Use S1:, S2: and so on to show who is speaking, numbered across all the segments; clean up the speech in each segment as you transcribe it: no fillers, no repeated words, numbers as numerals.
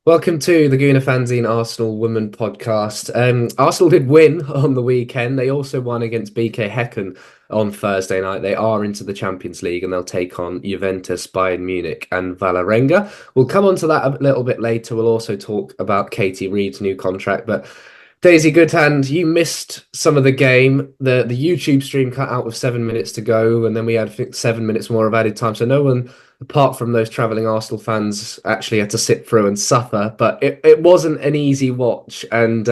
S1: Welcome to the Gooner Fanzine Arsenal Women podcast. Arsenal did win on the weekend. They also won against BK Häcken on Thursday night. They are into the Champions League and they'll take on Juventus, Bayern Munich, and Vålerenga. We'll come on to that a little bit later. We'll also talk about Katie Reid's new contract. But Daisy Goodhand, you missed some of the game. The YouTube stream cut out with 7 minutes to go, and then we had, I think, 7 minutes more of added time. So no one, apart from those travelling Arsenal fans, actually had to sit through and suffer. But it wasn't an easy watch, and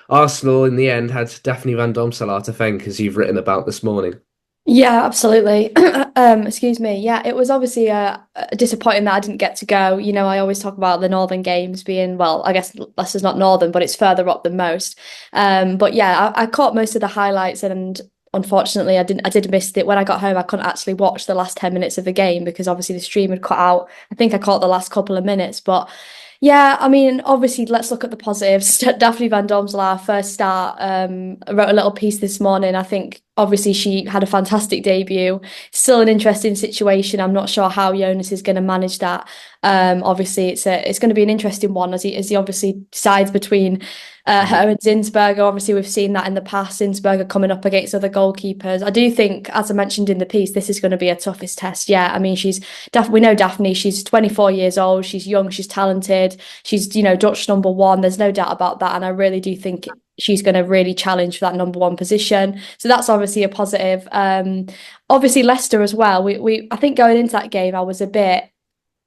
S1: Arsenal in the end had Daphne van Domselaar to thank, as you've written about this morning.
S2: Yeah, absolutely. Excuse me. Yeah, it was obviously disappointing that I didn't get to go. I always talk about the Northern Games being, well, I guess Leicester's not Northern, but it's further up than most. But yeah, I caught most of the highlights, and unfortunately, I did miss it when I got home. I couldn't actually watch the last 10 minutes of the game because obviously the stream had cut out. I think I caught the last couple of minutes, but. Yeah, I mean, obviously, let's look at the positives. Daphne van Domselaar, first start, wrote a little piece this morning. I think obviously she had a fantastic debut. Still an interesting situation. I'm not sure how Jonas is going to manage that. Obviously, it's going to be an interesting one as he obviously decides between her and Zinsberger. Obviously, we've seen that in the past. Zinsberger coming up against other goalkeepers. I do think, as I mentioned in the piece, this is going to be a toughest test. Yeah, I mean, we know Daphne. She's 24 years old. She's young. She's talented. She's Dutch number one. There's no doubt about that. And I really do think she's going to really challenge for that number one position. So that's obviously a positive. Obviously Leicester as well. I think going into that game, I was a bit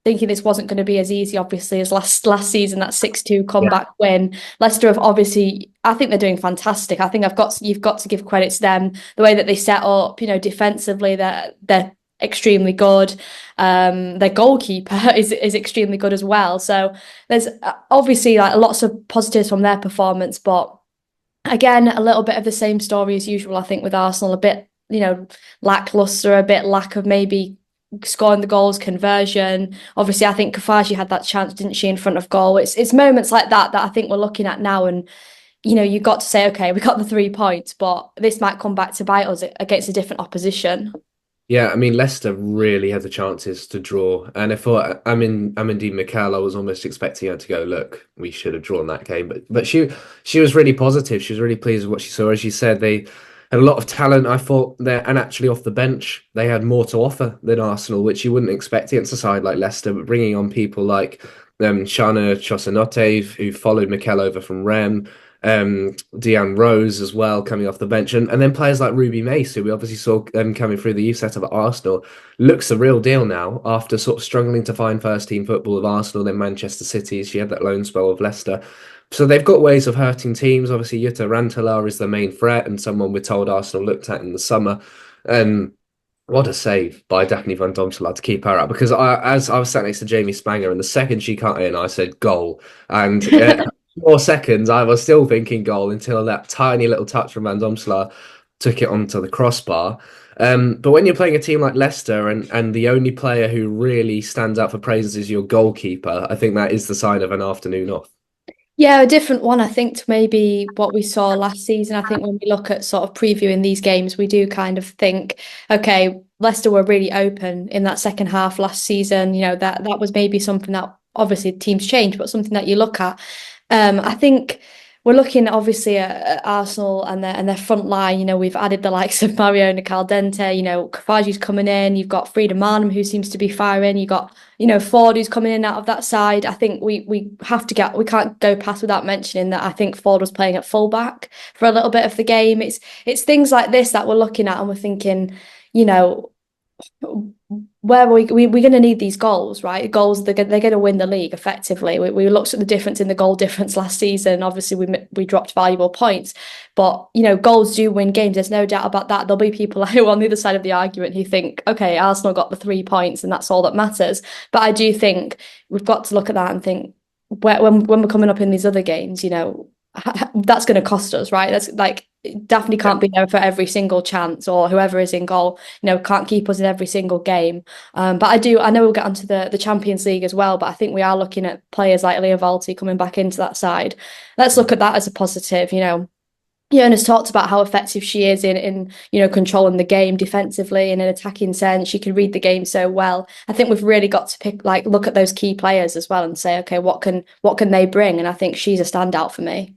S2: thinking this wasn't going to be as easy, obviously, as last season, that 6-2 comeback win. Leicester have obviously, I think they're doing fantastic. I think you've got to give credit to them. The way that they set up, defensively, they're extremely good. Their goalkeeper is extremely good as well. So there's obviously like lots of positives from their performance, but again, a little bit of the same story as usual, I think, with Arsenal, a bit, lackluster, a bit lack of maybe scoring the goals, conversion. Obviously, I think Kafaji had that chance, didn't she, in front of goal. It's moments like that I think we're looking at now, and you've got to say, okay, we got the 3 points, but this might come back to bite us against a different opposition.
S1: Yeah, I mean Leicester really had the chances to draw, and I thought Amandine Mikel, I was almost expecting her to go, look, we should have drawn that game, but she was really positive. She was really pleased with what she saw. As you said, they had a lot of talent. I thought and actually off the bench, they had more to offer than Arsenal, which you wouldn't expect against a side like Leicester. But bringing on people like Shana Chosanote, who followed Mikel over from Rennes, Deanne Rose as well coming off the bench, and then players like Ruby Mace, who we obviously saw coming through the youth setup at Arsenal, looks the real deal now after sort of struggling to find first team football of Arsenal, then Manchester City. She had that loan spell of Leicester. So they've got ways of hurting teams. Obviously, Jutta Rantalar is the main threat and someone we're told Arsenal looked at in the summer. What a save by Daphne van Domselaar to keep her out. Because as I was sat next to Jamie Spanger, and the second she cut in, I said goal. And 4 seconds, I was still thinking goal until that tiny little touch from Van Domselaar took it onto the crossbar. But when you're playing a team like Leicester and the only player who really stands out for praises is your goalkeeper, I think that is the sign of an afternoon off.
S2: Yeah, a different one, I think, to maybe what we saw last season. I think when we look at sort of previewing these games, we do kind of think, okay, Leicester were really open in that second half last season. That was maybe something that obviously teams change, but something that you look at. I think we're looking obviously at Arsenal and their front line. We've added the likes of Mario Caldente. Kafaji's coming in. You've got Frida Marnham, who seems to be firing. You got Ford, who's coming in out of that side. I think we can't go past without mentioning that I think Ford was playing at fullback for a little bit of the game. It's things like this that we're looking at and we're thinking, where we're going to need these goals, right? Goals, they're going to win the league effectively. We looked at the difference in the goal difference last season. Obviously, we dropped valuable points, but goals do win games. There's no doubt about that. There'll be people who are on the other side of the argument who think, okay, Arsenal got the 3 points and that's all that matters. But I do think we've got to look at that and think when we're coming up in these other games, that's going to cost us, right? That's like Daphne can't be there for every single chance, or whoever is in goal, can't keep us in every single game. But I know we'll get onto the Champions League as well, but I think we are looking at players like Leah Valti coming back into that side. Let's look at that as a positive. Jonas talked about how effective she is in controlling the game defensively and in attacking sense. She can read the game so well. I think we've really got to look at those key players as well and say, okay, what can they bring? And I think she's a standout for me.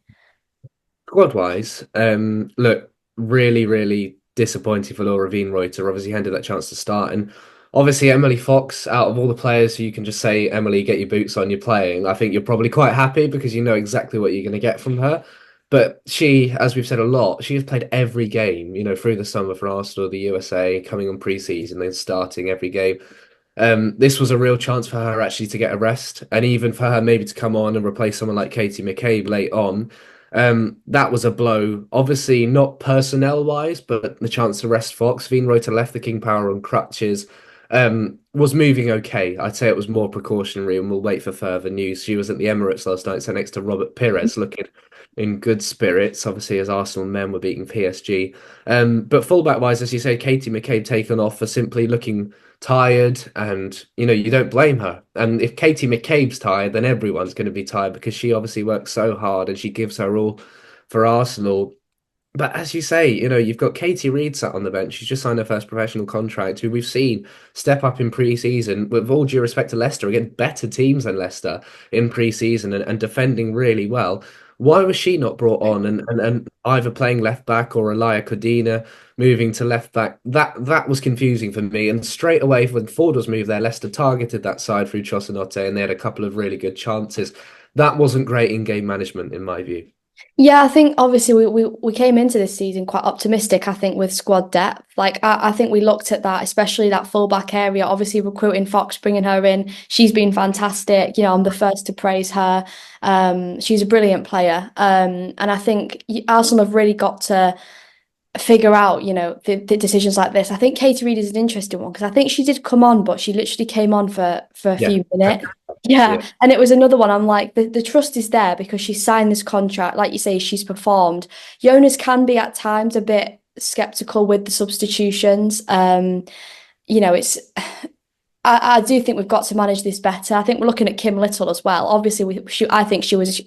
S1: Squad wise, look, really, really disappointing for Laura Wienreuter. Obviously, handed that chance to start, and obviously Emily Fox, out of all the players who you can just say, Emily, get your boots on, you're playing. I think you're probably quite happy because you know exactly what you're going to get from her. But she, as we've said a lot, she has played every game, through the summer for Arsenal, the USA, coming on pre-season, then starting every game. This was a real chance for her actually to get a rest, and even for her maybe to come on and replace someone like Katie McCabe late on. That was a blow. Obviously, not personnel wise, but the chance to rest Fox. Wienreuter left the King Power on crutches. Was moving okay. I'd say it was more precautionary, and we'll wait for further news. She was at the Emirates last night, so next to Robert Pires, looking in good spirits, obviously, as Arsenal men were beating PSG. But fullback wise, as you say, Katie McCabe taken off for simply looking tired, and you don't blame her. And if Katie McCabe's tired, then everyone's going to be tired because she obviously works so hard and she gives her all for Arsenal. But as you say, you've got Katie Reid sat on the bench. She's just signed her first professional contract, who we've seen step up in pre-season, with all due respect to Leicester, against better teams than Leicester in pre-season and defending really well. Why was she not brought on and either playing left back or Elia Codina moving to left back? That was confusing for me. And straight away, when Ford was moved there, Leicester targeted that side through Chosanote, and they had a couple of really good chances. That wasn't great in-game management, in my view.
S2: Yeah, I think obviously we came into this season quite optimistic, I think, with squad depth. I think we looked at that, especially that fullback area, obviously recruiting Fox, bringing her in. She's been fantastic. I'm the first to praise her. She's a brilliant player. And I think Arsenal have really got to figure out, the decisions like this. I think Katie Reid is an interesting one because I think she did come on, but she literally came on for a
S1: Yeah.
S2: few minutes. Yeah,
S1: Yeah.
S2: and it was another one. I'm like, the trust is there because she signed this contract. Like you say, she's performed. Jonas can be at times a bit skeptical with the substitutions. It's I do think we've got to manage this better. I think we're looking at Kim Little as well. Obviously, I think she was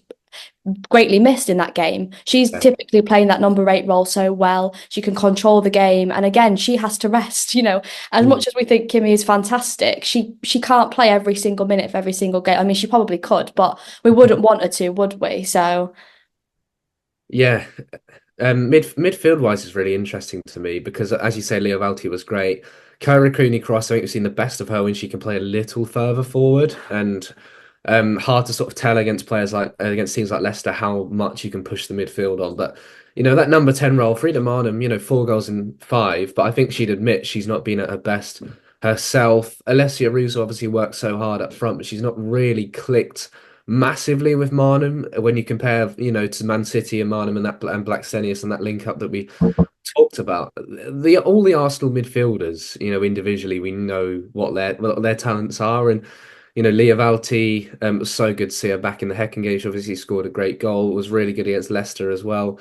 S2: greatly missed in that game. She's
S1: Yeah.
S2: typically playing that number 8 role so well. She can control the game, and again, she has to rest. As
S1: Mm.
S2: much as we think Kimmy is fantastic, she can't play every single minute of every single game. I mean, she probably could, but we wouldn't want her to, would we? So
S1: Yeah, midfield wise is really interesting to me because, as you say, Leo Valti was great. Kyra Cooney Cross, I think we've seen the best of her when she can play a little further forward, and hard to sort of tell against players like against teams like Leicester how much you can push the midfield on. But that number 10 role, Frida Marnham, 4 goals in 5, but I think she'd admit she's not been at her best herself. Alessia Russo obviously works so hard up front, but she's not really clicked massively with Marnham when you compare, to Man City and Marnham and Blackstenius and that link up that we talked about. All the Arsenal midfielders, individually, we know what their talents are, and Leah Valti, was so good to see her back in the Heckengage. Obviously, scored a great goal. Was really good against Leicester as well.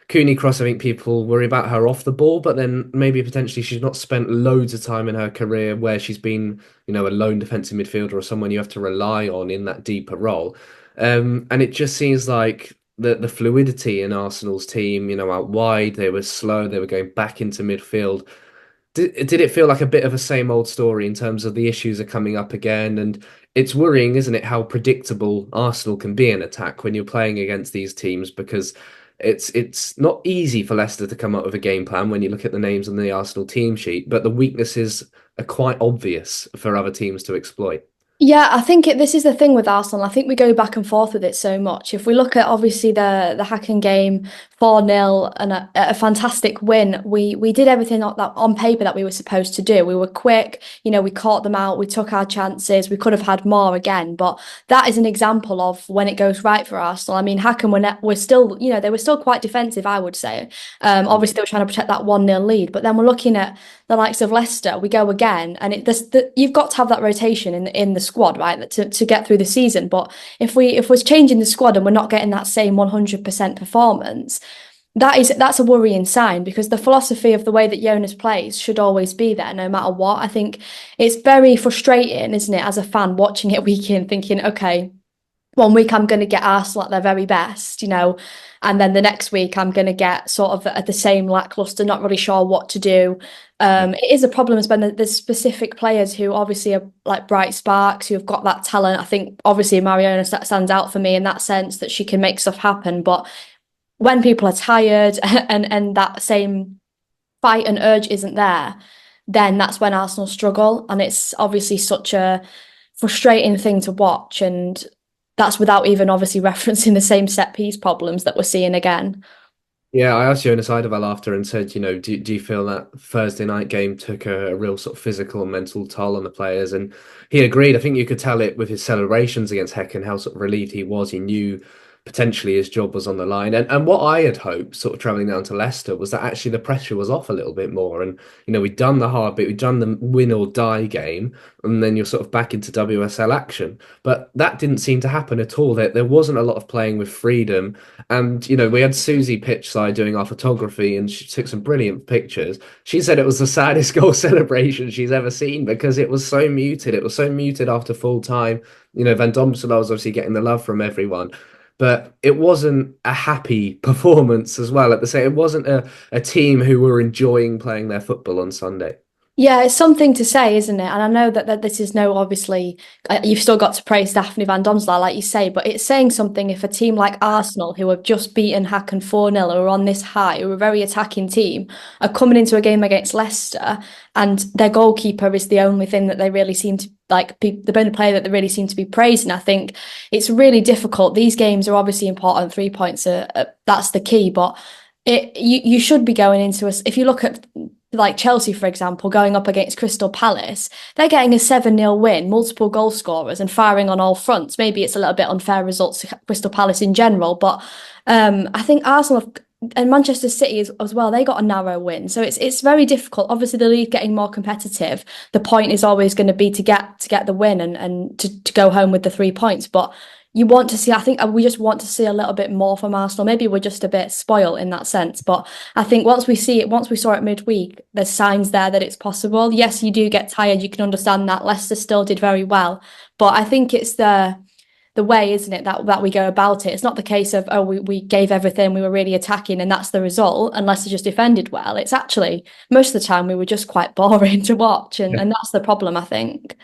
S1: Cooney Cross, I think people worry about her off the ball, but then maybe potentially she's not spent loads of time in her career where she's been, a lone defensive midfielder or someone you have to rely on in that deeper role. And it just seems like the fluidity in Arsenal's team, out wide, they were slow, they were going back into midfield. Did it feel like a bit of a same old story in terms of the issues are coming up again? And it's worrying, isn't it, how predictable Arsenal can be in attack when you're playing against these teams, because it's not easy for Leicester to come up with a game plan when you look at the names on the Arsenal team sheet, but the weaknesses are quite obvious for other teams to exploit.
S2: yeah, I think this is the thing with Arsenal. I think we go back and forth with it so much. If we look at obviously the Hacken game, 4-0 and a fantastic win, we did everything that on paper that we were supposed to do. We were quick, we caught them out, we took our chances, we could have had more again. But that is an example of when it goes right for Arsenal. I mean, Hacken were still, they were still quite defensive, I would say. Obviously they were trying to protect that 1-0 lead, but then we're looking at the likes of Leicester, we go again, and you've got to have that rotation in the squad, right, to get through the season. But if we're changing the squad and we're not getting that same 100% performance, that's a worrying sign because the philosophy of the way that Jonas plays should always be there, no matter what. I think it's very frustrating, isn't it, as a fan watching it week in, thinking, okay, one week I'm going to get Arsenal at their very best, and then the next week I'm going to get sort of at the same lackluster, not really sure what to do.
S1: Yeah.
S2: It is a problem when there's specific players who obviously are like bright sparks, who have got that talent. I think obviously Mariona stands out for me in that sense that she can make stuff happen. But when people are tired and that same fight and urge isn't there, then that's when Arsenal struggle. And it's obviously such a frustrating thing to watch. And that's without even obviously referencing the same set piece problems that we're seeing again.
S1: Yeah, I asked Jonas Eidevall after and said, do you feel that Thursday night game took a real sort of physical and mental toll on the players? And he agreed. I think you could tell it with his celebrations against Häcken, how sort of relieved he was. He knew potentially his job was on the line. And what I had hoped, sort of travelling down to Leicester, was that actually the pressure was off a little bit more. And, we'd done the hard bit, we'd done the win or die game, and then you're sort of back into WSL action. But that didn't seem to happen at all. There wasn't a lot of playing with freedom. And, we had Susie Pitchside doing our photography and she took some brilliant pictures. She said it was the saddest goal celebration she's ever seen because it was so muted. It was so muted after full time. Van Domselaar was obviously getting the love from everyone. But it wasn't a happy performance as well. At the same, it wasn't a team who were enjoying playing their football on Sunday.
S2: Yeah, it's something to say, isn't it? And I know that this is no, obviously, you've still got to praise Daphne Van Domselaar, like you say, but it's saying something if a team like Arsenal, who have just beaten Häcken 4-0, who are on this high, who are a very attacking team, are coming into a game against Leicester, and their goalkeeper is the only thing that they really seem to like, the only player that they really seem to be praising. I think it's really difficult. These games are obviously important. 3 points that's the key, but you should be going into us. If you look at like Chelsea, for example, going up against Crystal Palace, they're getting a 7-0 win, multiple goal scorers and firing on all fronts. Maybe it's a little bit unfair results to Crystal Palace in general, but I think Arsenal and Manchester City as well, they got a narrow win. So it's very difficult. Obviously, the league getting more competitive. The point is always going to be to get the win and to go home with the 3 points. But you want to see, I think we just want to see a little bit more from Arsenal. Maybe we're just a bit spoiled in that sense. But I think once we saw it midweek, there's signs there that it's possible. Yes, you do get tired. You can understand that. Leicester still did very well. But I think it's the way, isn't it, that we go about it. It's not the case of, oh, we gave everything, we were really attacking, and that's the result, and Leicester just defended well. It's actually, most of the time, we were just quite boring to watch, and that's the problem, I think.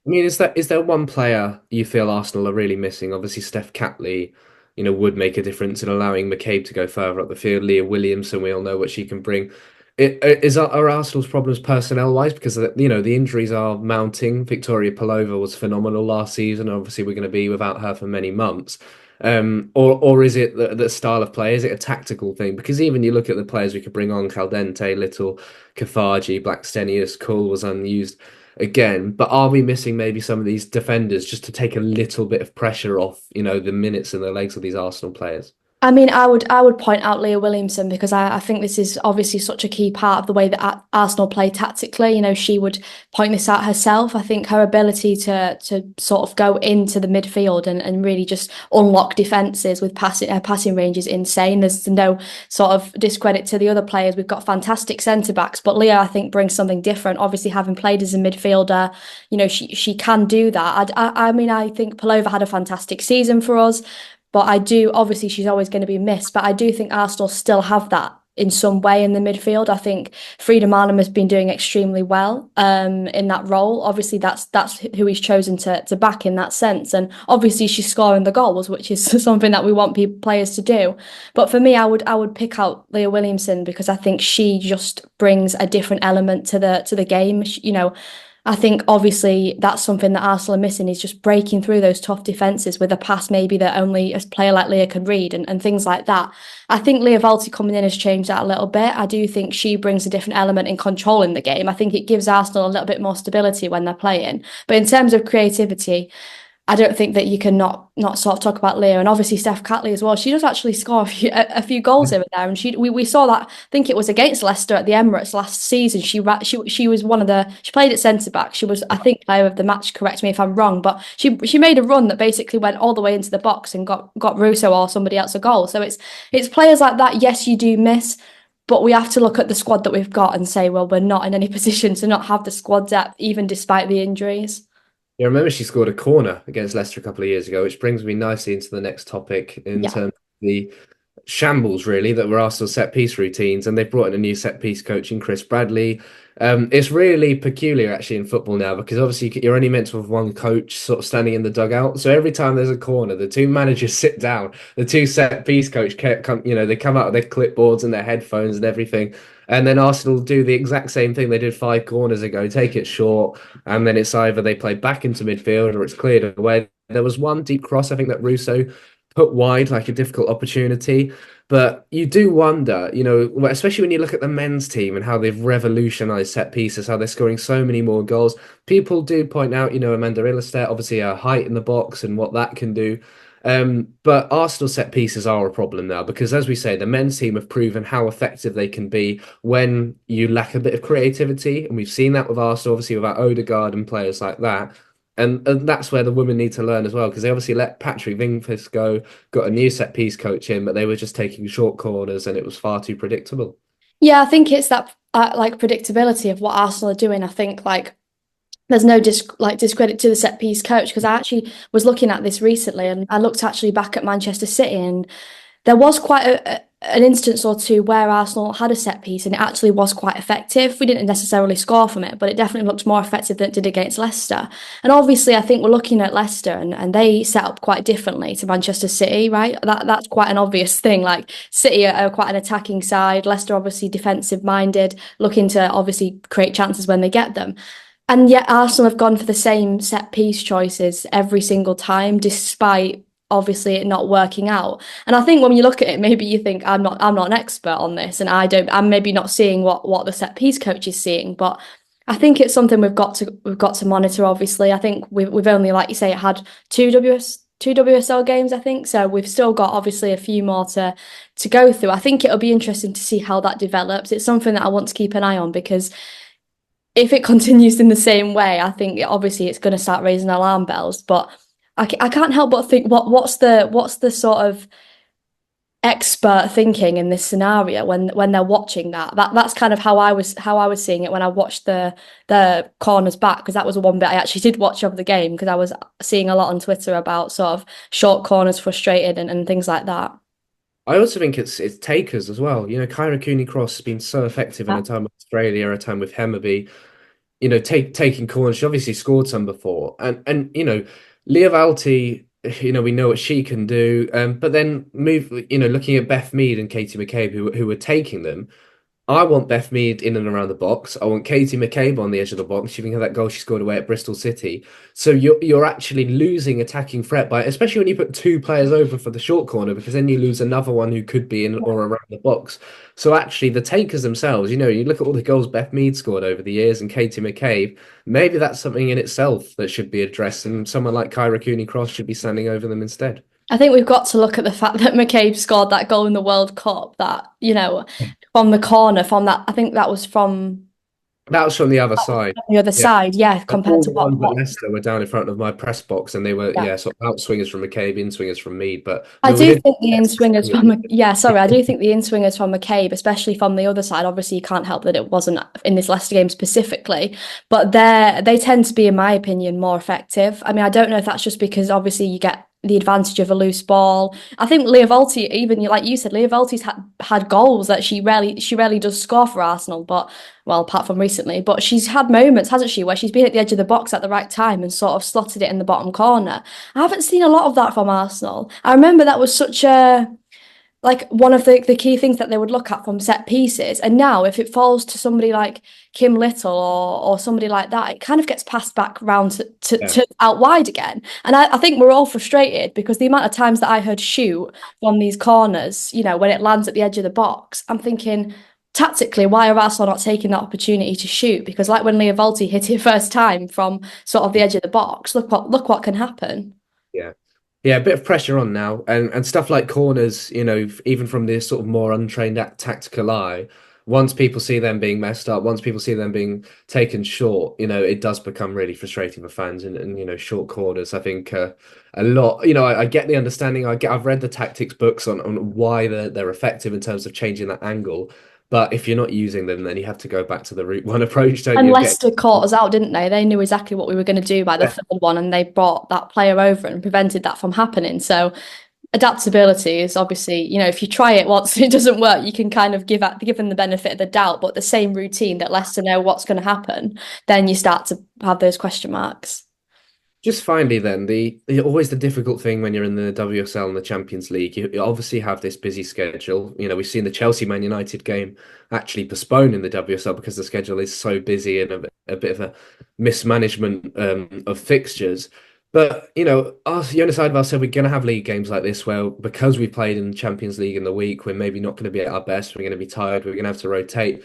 S1: I mean, is there one player you feel Arsenal are really missing? Obviously, Steph Catley, would make a difference in allowing McCabe to go further up the field. Leah Williamson, we all know what she can bring. Are Arsenal's problems personnel wise? Because the injuries are mounting. Victoria Pelova was phenomenal last season. Obviously, we're going to be without her for many months. Or is it the style of play? Is it a tactical thing? Because even you look at the players we could bring on: Caldente, Little, Kafaji, Blackstenius, Cole was unused again. But are we missing maybe some of these defenders just to take a little bit of pressure off, the minutes and the legs of these Arsenal players?
S2: I mean, I would point out Leah Williamson because I think this is obviously such a key part of the way that Arsenal play tactically. She would point this out herself. I think her ability to sort of go into the midfield and really just unlock defenses with passing range is insane. There's no sort of discredit to the other players. We've got fantastic centre backs, but Leah, I think, brings something different. Obviously, having played as a midfielder, she can do that. I mean, I think Pelova had a fantastic season for us. But I do, obviously, she's always going to be missed. But I do think Arsenal still have that in some way in the midfield. I think Frida Maanum has been doing extremely well in that role. Obviously, that's who he's chosen to back in that sense. And obviously, she's scoring the goals, which is something that we want players to do. But for me, I would pick out Leah Williamson because I think she just brings a different element to the game. I think obviously that's something that Arsenal are missing is just breaking through those tough defences with a pass maybe that only a player like Leah can read and things like that. I think Leah Valti coming in has changed that a little bit. I do think she brings a different element in controlling the game. I think it gives Arsenal a little bit more stability when they're playing. But in terms of creativity, I don't think that you can not sort of talk about Leah and obviously Steph Catley as well. She does actually score a few goals here and there, and we saw that. I think it was against Leicester at the Emirates last season. She was she played at centre back. She was, I think, player of the match. Correct me if I'm wrong, but she made a run that basically went all the way into the box and got Russo or somebody else a goal. So it's players like that. Yes, you do miss. But we have to look at the squad that we've got and say, well, we're not in any position to not have the squad depth, even despite the injuries.
S1: Yeah, I remember she scored a corner against Leicester a couple of years ago, which brings me nicely into the next topic in
S2: Yeah.
S1: terms of the shambles really that were Arsenal set piece routines, and they've brought in a new set piece coach in Chris Bradley. It's really peculiar actually in football now because obviously you're only meant to have one coach sort of standing in the dugout. So every time there's a corner, the two managers sit down. The two set piece coach come, they come out with their clipboards and their headphones and everything. And then Arsenal do the exact same thing they did 5 corners ago, take it short, and then it's either they play back into midfield or it's cleared away. There was one deep cross, I think, that Russo put wide, like a difficult opportunity. But you do wonder, especially when you look at the men's team and how they've revolutionized set pieces, how they're scoring so many more goals. People do point out, Amanda Ilestedt, obviously her height in the box and what that can do. But Arsenal set pieces are a problem now because, as we say, the men's team have proven how effective they can be when you lack a bit of creativity. And we've seen that with Arsenal, obviously, with our Odegaard and players like that. And that's where the women need to learn as well because they obviously let Patrick Wingfield go, got a new set piece coach in, but they were just taking short corners and it was far too predictable.
S2: Yeah, I think it's that like predictability of what Arsenal are doing. I think like there's no discredit to the set piece coach because I actually was looking at this recently and I looked actually back at Manchester City and there was quite an instance or two where Arsenal had a set piece and it actually was quite effective. We didn't necessarily score from it, but it definitely looked more effective than it did against Leicester. And obviously, I think we're looking at Leicester and they set up quite differently to Manchester City, right? That's quite an obvious thing. Like City are quite an attacking side, Leicester obviously defensive minded, looking to obviously create chances when they get them. And yet Arsenal have gone for the same set piece choices every single time, despite obviously it not working out. And I think when you look at it, maybe you think I'm not an expert on this, and I'm maybe not seeing what the set piece coach is seeing, but I think it's something we've got to monitor. Obviously, I think we've only, like you say, had two WSL games, I think. So we've still got obviously a few more to go through. I think it'll be interesting to see how that develops. It's something that I want to keep an eye on because if it continues in the same way, I think obviously it's going to start raising alarm bells. But I can't help but think what's the sort of expert thinking in this scenario when they're watching that's kind of how I was seeing it when I watched the corners back because that was one bit I actually did watch of the game because I was seeing a lot on Twitter about sort of short corners frustrated and things like that.
S1: I also think it's takers as well. Kyra Cooney-Cross has been so effective in
S2: Yeah.
S1: a time with Australia, a time with Hemmerby. Taking corners. She obviously scored some before, and Leah Valti, we know what she can do. But then looking at Beth Mead and Katie McCabe, who were taking them. I want Beth Mead in and around the box. I want Katie McCabe on the edge of the box. You think of that goal she scored away at Bristol City. So you're actually losing attacking threat by, especially when you put two players over for the short corner, because then you lose another one who could be in or around the box. So actually, the takers themselves, you look at all the goals Beth Mead scored over the years and Katie McCabe. Maybe that's something in itself that should be addressed, and someone like Kyra Cooney-Cross should be standing over them instead.
S2: I think we've got to look at the fact that McCabe scored that goal in the World Cup that, from the corner, from that, I think that was from
S1: That was from the other side.
S2: the other
S1: Yeah.
S2: side, yeah,
S1: And
S2: compared
S1: all
S2: to
S1: the
S2: what,
S1: ones at
S2: what,
S1: Leicester were down in front of my press box, and they were,
S2: yeah.
S1: yeah, sort of out swingers from McCabe, in swingers from Mead. But
S2: I
S1: we
S2: do
S1: did.
S2: think the in-swingers from, yeah, sorry, I do think the in-swingers from McCabe, especially from the other side, obviously you can't help that it wasn't in this Leicester game specifically, but they tend to be, in my opinion, more effective. I mean, I don't know if that's just because obviously you get the advantage of a loose ball. I think Leah Volti, even like you said, Leah Volti's had goals that she rarely does score for Arsenal, but well, apart from recently, but she's had moments, hasn't she, where she's been at the edge of the box at the right time and sort of slotted it in the bottom corner. I haven't seen a lot of that from Arsenal. I remember that was such a like one of the key things that they would look at from set pieces. And now if it falls to somebody like Kim Little or somebody like that, it kind of gets passed back round
S1: Yeah.
S2: to out wide again. And I think we're all frustrated because the amount of times that I heard shoot from these corners, when it lands at the edge of the box, I'm thinking tactically, why are Arsenal not taking that opportunity to shoot? Because like when Leah Volti hit it first time from sort of the edge of the box, look what can happen.
S1: Yeah. Yeah, a bit of pressure on now, and stuff like corners. Even from this sort of more untrained tactical eye, once people see them being messed up, once people see them being taken short, it does become really frustrating for fans. And short corners. I think a lot. I get the understanding. I've read the tactics books on why they're effective in terms of changing that angle. But if you're not using them, then you have to go back to the Route One approach, don't
S2: And
S1: you? Of getting
S2: Leicester caught us out, didn't they? They knew exactly what we were going to do by the third one, and they brought that player over and prevented that from happening. So adaptability is obviously, if you try it once and it doesn't work, you can kind of give them the benefit of the doubt. But the same routine that lets them know what's going to happen, then you start to have those question marks.
S1: Just finally, then always the difficult thing when you're in the WSL and the Champions League, you obviously have this busy schedule. We've seen the Chelsea Man United game actually postponed in the WSL because the schedule is so busy and a bit of a mismanagement of fixtures. But us, the other side of us said we're going to have league games like this where because we played in the Champions League in the week, we're maybe not going to be at our best. We're going to be tired. We're going to have to rotate.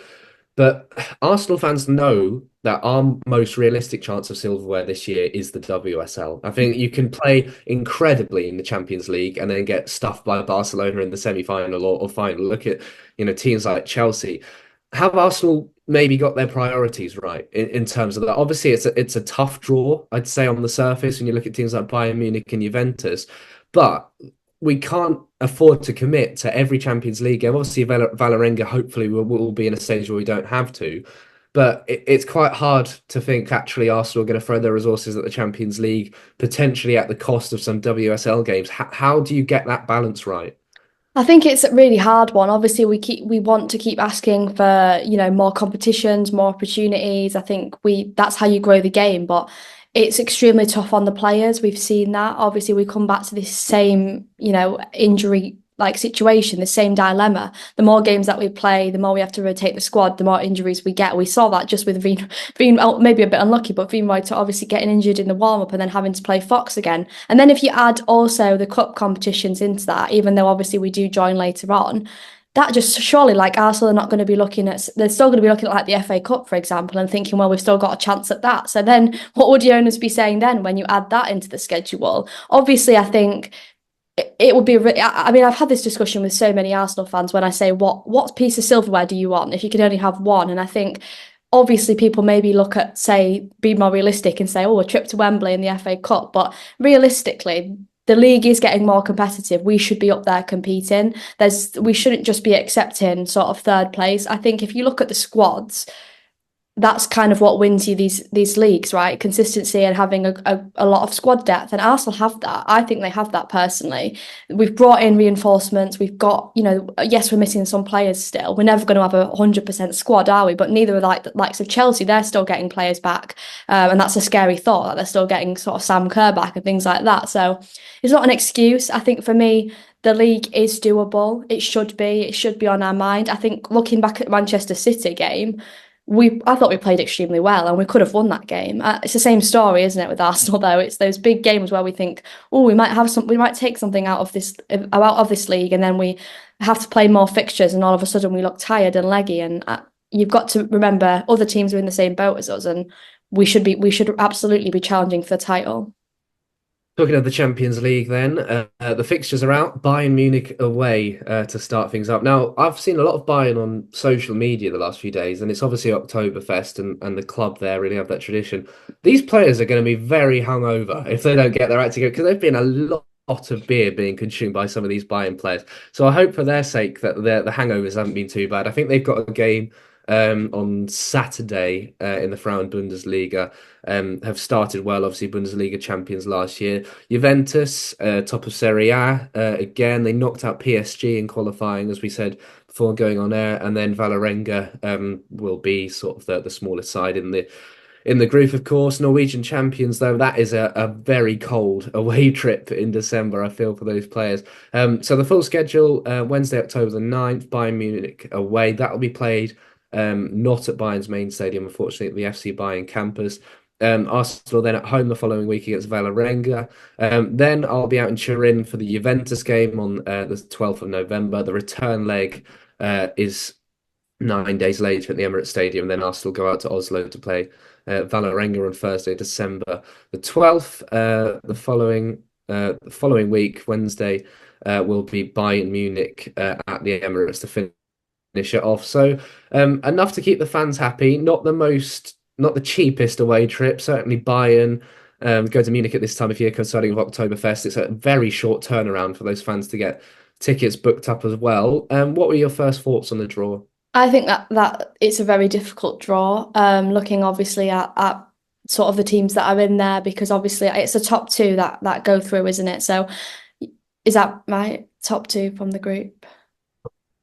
S1: But Arsenal fans know that our most realistic chance of silverware this year is the WSL. I think you can play incredibly in the Champions League and then get stuffed by Barcelona in the semi-final or final. Look at, teams like Chelsea. Have Arsenal maybe got their priorities right in terms of that? Obviously, it's a tough draw, I'd say, on the surface when you look at teams like Bayern Munich and Juventus. But we can't afford to commit to every Champions League game. Obviously, Valerenga hopefully will be in a stage where we don't have to. But it's quite hard to think actually Arsenal are going to throw their resources at the Champions League, potentially at the cost of some WSL games. How do you get that balance right?
S2: I think it's a really hard one. Obviously, we want to keep asking for, more competitions, more opportunities. I think that's how you grow the game, but it's extremely tough on the players. We've seen that. Obviously, we come back to this same, injury like situation, the same dilemma. The more games that we play, the more we have to rotate the squad, the more injuries we get. We saw that just with Veen maybe a bit unlucky, but Veen White obviously getting injured in the warm-up and then having to play Fox again. And then if you add also the cup competitions into that, even though obviously we do join later on, that just surely like Arsenal are not going to be looking at, they're still going to be looking at like the FA Cup, for example, and thinking, well, we've still got a chance at that. So then what would the owners be saying then when you add that into the schedule? Obviously, I think it would be. I mean, I've had this discussion with so many Arsenal fans when I say, what piece of silverware do you want if you could only have one? And I think obviously people maybe look at, say, be more realistic and say, oh, a trip to Wembley in the FA Cup. But realistically, the league is getting more competitive. We should be up there competing. We shouldn't just be accepting sort of third place. I think if you look at the squads, that's kind of what wins you these leagues, right? Consistency and having a lot of squad depth. And Arsenal have that. I think they have that personally. We've brought in reinforcements. We've got, yes, we're missing some players still. We're never going to have 100% squad, are we? But neither are like the likes of Chelsea. They're still getting players back. And that's a scary thought that they're still getting sort of Sam Kerr back and things like that. So it's not an excuse. I think for me, the league is doable. It should be. It should be on our mind. I think looking back at the Manchester City game, I thought we played extremely well and we could have won that game. It's the same story, isn't it, with Arsenal though? It's those big games where we think, oh, we might take something out of this league, and then we have to play more fixtures, and all of a sudden we look tired and leggy. And you've got to remember, other teams are in the same boat as us, and we should absolutely be challenging for the title.
S1: Talking of the Champions League, then the fixtures are out. Bayern Munich away to start things up. Now, I've seen a lot of Bayern on social media the last few days, and it's obviously Oktoberfest, and the club there really have that tradition. These players are going to be very hungover if they don't get their act together because they've been a lot of beer being consumed by some of these Bayern players. So I hope for their sake that the hangovers haven't been too bad. I think they've got a game on Saturday in the Frauen Bundesliga. Have started well, obviously Bundesliga champions last year. Juventus, top of Serie A, again, they knocked out PSG in qualifying, as we said before going on air, and then Valerenga will be sort of the smallest side in the group, of course. Norwegian champions, though, that is a very cold away trip in December, I feel, for those players. So the full schedule, Wednesday, October the 9th, Bayern Munich away. That will be played not at Bayern's main stadium, unfortunately, at the FC Bayern campus. Arsenal then at home the following week against Valerenga. Then I'll be out in Turin for the Juventus game on the 12th of November. The return leg is 9 days later at the Emirates Stadium. Then Arsenal go out to Oslo to play Valerenga on Thursday, December the 12th. The following week, Wednesday, will be Bayern Munich at the Emirates to finish it off. So enough to keep the fans happy. Not the cheapest away trip. Certainly Bayern go to Munich at this time of year, coinciding with Oktoberfest. It's a very short turnaround for those fans to get tickets booked up as well. What were your first thoughts on the draw?
S2: I think that it's a very difficult draw. Looking obviously at sort of the teams that are in there, because obviously it's the top two that go through, isn't it? So is that my top two from the group?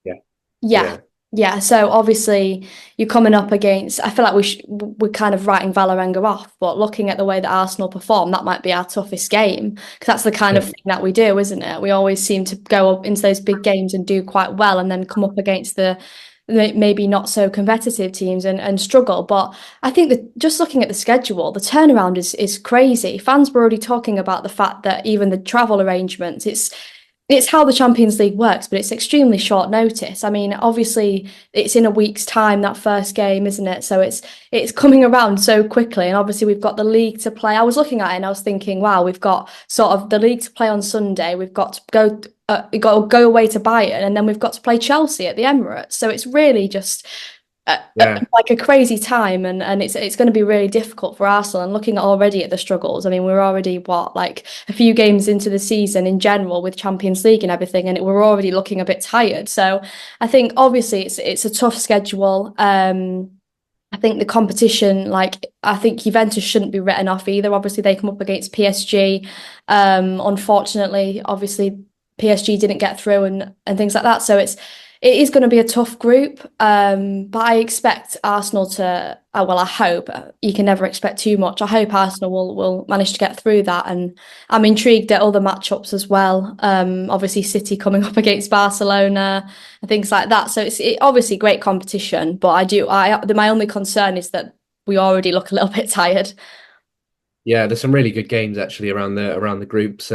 S1: Yeah.
S2: Yeah.
S1: Yeah.
S2: Yeah, so obviously you're coming up against. I feel like we're kind of writing Vålerenga off, but looking at the way that Arsenal perform, that might be our toughest game because that's the kind of thing that we do, isn't it? We always seem to go up into those big games and do quite well, and then come up against the maybe not so competitive teams and struggle. But I think that just looking at the schedule, the turnaround is crazy. Fans were already talking about the fact that even the travel arrangements, it's how the Champions League works, but it's extremely short notice. I mean, obviously, it's in a week's time, that first game, isn't it? So it's coming around so quickly. And obviously, we've got the league to play. I was looking at it and I was thinking, wow, we've got sort of the league to play on Sunday. We've got to go. We got to go away to Bayern, and then we've got to play Chelsea at the Emirates. So it's really just
S1: Yeah.
S2: like a crazy time, and it's going to be really difficult for Arsenal. And looking already at the struggles, I mean, we're already what, like a few games into the season in general with Champions League and everything, and we're already looking a bit tired. So I think obviously it's a tough schedule. I think the competition, like I think Juventus shouldn't be written off either. Obviously, they come up against PSG. Unfortunately, obviously PSG didn't get through and things like that. So it is going to be a tough group. But I expect Arsenal to. Well, I hope you can never expect too much. I hope Arsenal will manage to get through that, and I'm intrigued at other matchups as well. Obviously City coming up against Barcelona and things like that. So it's obviously great competition, but my only concern is that we already look a little bit tired.
S1: Yeah, there's some really good games actually around the groups.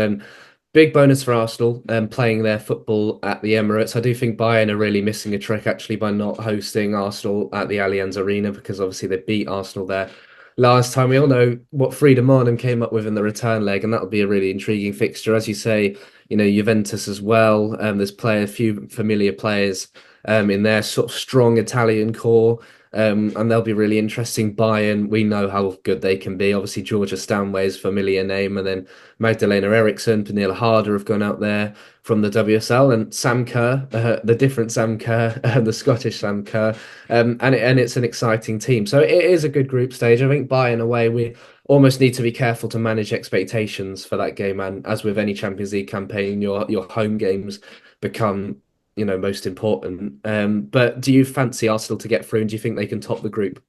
S1: Big bonus for Arsenal playing their football at the Emirates. I do think Bayern are really missing a trick actually by not hosting Arsenal at the Allianz Arena because obviously they beat Arsenal there last time. We all know what Freedom Arnhem came up with in the return leg, and that'll be a really intriguing fixture. As you say, Juventus as well. A few familiar players in their sort of strong Italian core. And they'll be really interesting. Bayern, we know how good they can be. Obviously, Georgia Stanway's familiar name, and then Magdalena Eriksson, Pernille Harder have gone out there from the WSL, and Sam Kerr, the different Sam Kerr, the Scottish Sam Kerr, and it's an exciting team. So it is a good group stage. I think Bayern away, we almost need to be careful to manage expectations for that game. And as with any Champions League campaign, your home games become most important. But do you fancy Arsenal to get through, and do you think they can top the group?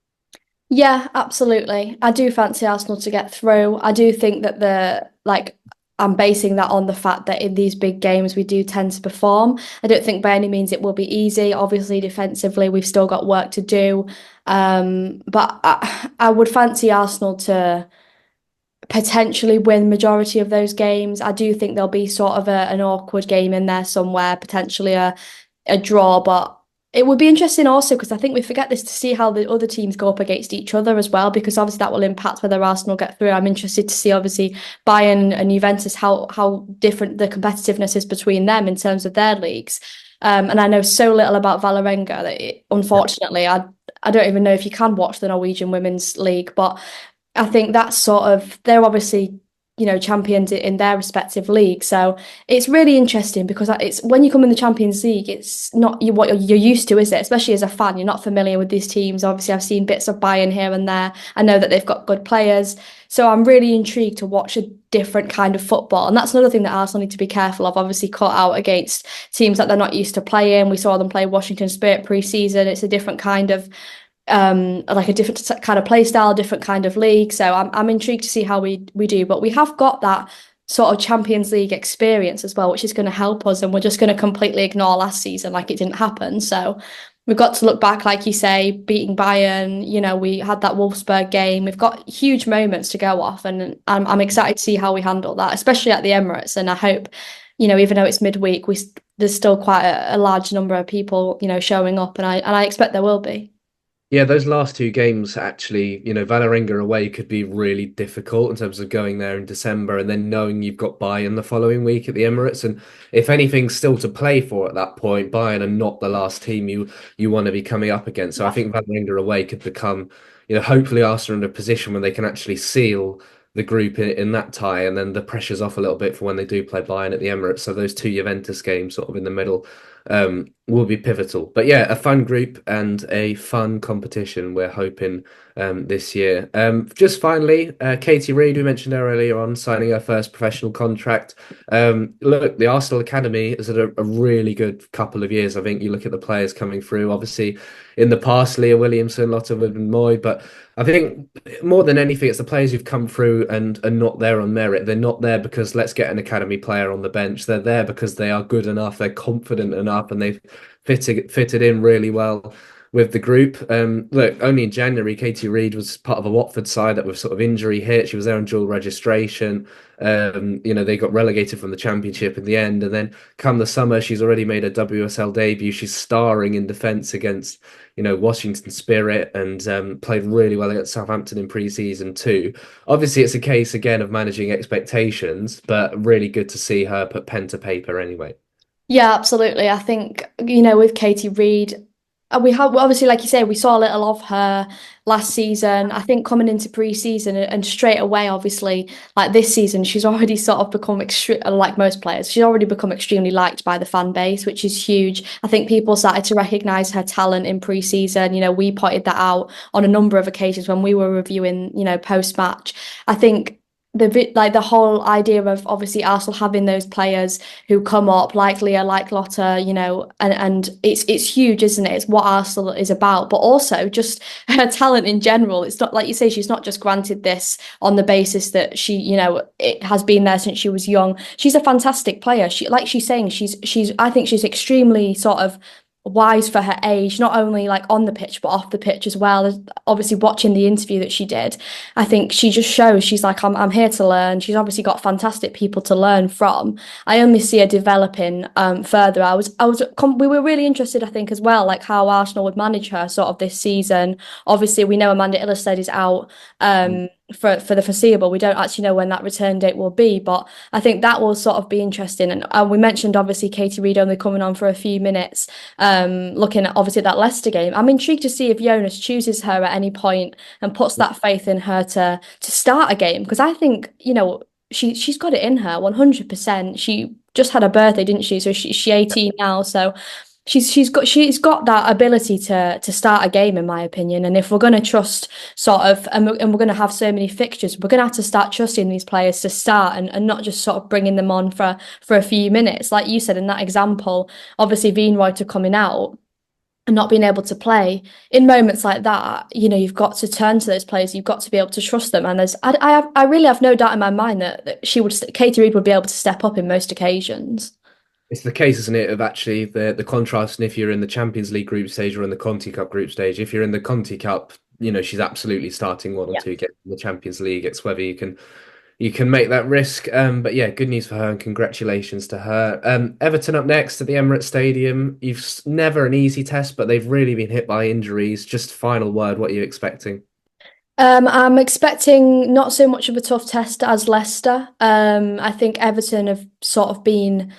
S2: Yeah, absolutely. I do fancy Arsenal to get through. I do think that I'm basing that on the fact that in these big games we do tend to perform. I don't think by any means it will be easy. Obviously, defensively, we've still got work to do. But I would fancy Arsenal to potentially win majority of those games. I do think there'll be sort of an awkward game in there somewhere, potentially a draw, but it would be interesting also because I think we forget this to see how the other teams go up against each other as well, because obviously that will impact whether Arsenal get through. I'm interested to see obviously Bayern and Juventus how different the competitiveness is between them in terms of their leagues. And I know so little about Vålerenga that unfortunately I don't even know if you can watch the Norwegian Women's League, but I think that's sort of they're obviously champions in their respective league. So it's really interesting because it's when you come in the Champions League, it's not what you're used to, is it? Especially as a fan, you're not familiar with these teams. Obviously, I've seen bits of Bayern here and there. I know that they've got good players. So I'm really intrigued to watch a different kind of football. And that's another thing that Arsenal need to be careful of, obviously caught out against teams that they're not used to playing. We saw them play Washington Spirit pre-season. It's a different kind of like a different kind of play style, different kind of league. So I'm intrigued to see how we do. But we have got that sort of Champions League experience as well, which is going to help us. And we're just going to completely ignore last season like it didn't happen. So we've got to look back, like you say, beating Bayern. We had that Wolfsburg game. We've got huge moments to go off, and I'm excited to see how we handle that, especially at the Emirates. And I hope, even though it's midweek, there's still quite a large number of people, showing up, and I expect there will be.
S1: Yeah, those last two games actually, Vålerenga away could be really difficult in terms of going there in December and then knowing you've got Bayern the following week at the Emirates. And if anything's still to play for at that point, Bayern are not the last team you want to be coming up against. So I think Vålerenga away could become, hopefully Arsenal in a position where they can actually seal the group in that tie, and then the pressure's off a little bit for when they do play Bayern at the Emirates. So those two Juventus games sort of in the middle will be pivotal. But yeah, a fun group and a fun competition we're hoping this year. Just finally, Katie Reid, we mentioned her earlier on, signing her first professional contract. Look, the Arsenal Academy has had a really good couple of years. I think you look at the players coming through, obviously in the past, Leah Williamson, Lotta Wood-Moy, but I think more than anything, it's the players who've come through and are not there on merit. They're not there because let's get an academy player on the bench. They're there because they are good enough, they're confident enough, and they've fitted in really well with the group. Look, only in January, Katie Reid was part of a Watford side that was sort of injury hit. She was there on dual registration. They got relegated from the Championship in the end, and then come the summer, she's already made a WSL debut. She's starring in defence against Washington Spirit, and played really well against Southampton in pre-season too. Obviously, it's a case again of managing expectations, but really good to see her put pen to paper anyway.
S2: Yeah, absolutely. I think, with Katie Reid, we have obviously, like you say, we saw a little of her last season. I think coming into pre-season and straight away, obviously, like this season, she's already sort of become like most players, she's already become extremely liked by the fan base, which is huge. I think people started to recognize her talent in pre-season. We pointed that out on a number of occasions when we were reviewing, post-match. I think the whole idea of obviously Arsenal having those players who come up like Leah, like Lotta, and it's huge, isn't it? It's what Arsenal is about, but also just her talent in general. It's not like you say, she's not just granted this on the basis that it has been there since she was young. She's a fantastic player. Like she's saying, I think she's extremely sort of wise for her age, not only like on the pitch but off the pitch as well. Obviously, watching the interview that she did, I think she just shows she's like, I'm here to learn. She's obviously got fantastic people to learn from. I only see her developing further. We were really interested, I think, as well, like how Arsenal would manage her sort of this season. Obviously, we know Amanda Ilestead is out for the foreseeable. We don't actually know when that return date will be, but I think that will sort of be interesting. And we mentioned obviously Katie Reid only coming on for a few minutes. Looking at obviously that Leicester game, I'm intrigued to see if Jonas chooses her at any point and puts that faith in her to start a game, because I think she's got it in her 100%. She just had a birthday, didn't she? So she's 18 now, so she's got that ability to start a game, in my opinion. And if we're going to trust sort of and we're going to have so many fixtures, we're going to have to start trusting these players to start, and not just sort of bringing them on for a few minutes, like you said in that example. Obviously Veenreuter coming out and not being able to play in moments like that, you've got to turn to those players. You've got to be able to trust them. And I really have no doubt in my mind that Katie Reid would be able to step up in most occasions.
S1: It's the case, isn't it, of actually the contrast. And if you're in the Champions League group stage or in the Conti Cup group stage, if you're in the Conti Cup, she's absolutely starting one or
S2: Yeah.
S1: two games in the Champions League. It's whether you can make that risk. But yeah, good news for her and congratulations to her. Everton up next at the Emirates Stadium. You've never an easy test, but they've really been hit by injuries. Just final word, what are you expecting?
S2: I'm expecting not so much of a tough test as Leicester. I think Everton have sort of been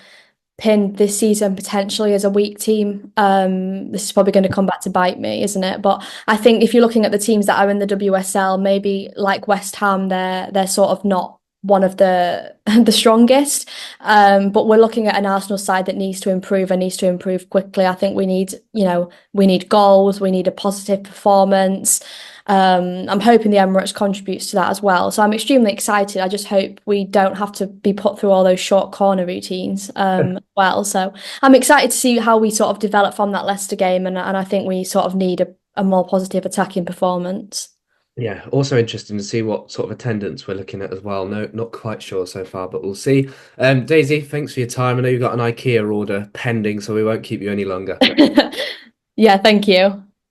S2: pinned this season potentially as a weak team. This is probably going to come back to bite me, isn't it? But I think if you're looking at the teams that are in the WSL, maybe like West Ham, they're sort of not one of the the strongest. But we're looking at an Arsenal side that needs to improve and needs to improve quickly. I think we need goals, we need a positive performance. I'm hoping the Emirates contributes to that as well. So I'm extremely excited. I just hope we don't have to be put through all those short corner routines well. So I'm excited to see how we sort of develop from that Leicester game. And I think we sort of need a more positive attacking performance.
S1: Yeah, also interesting to see what sort of attendance we're looking at as well. No, not quite sure so far, but we'll see. Daisy, thanks for your time. I know you've got an IKEA order pending, so we won't keep you any longer.
S2: Yeah, thank you.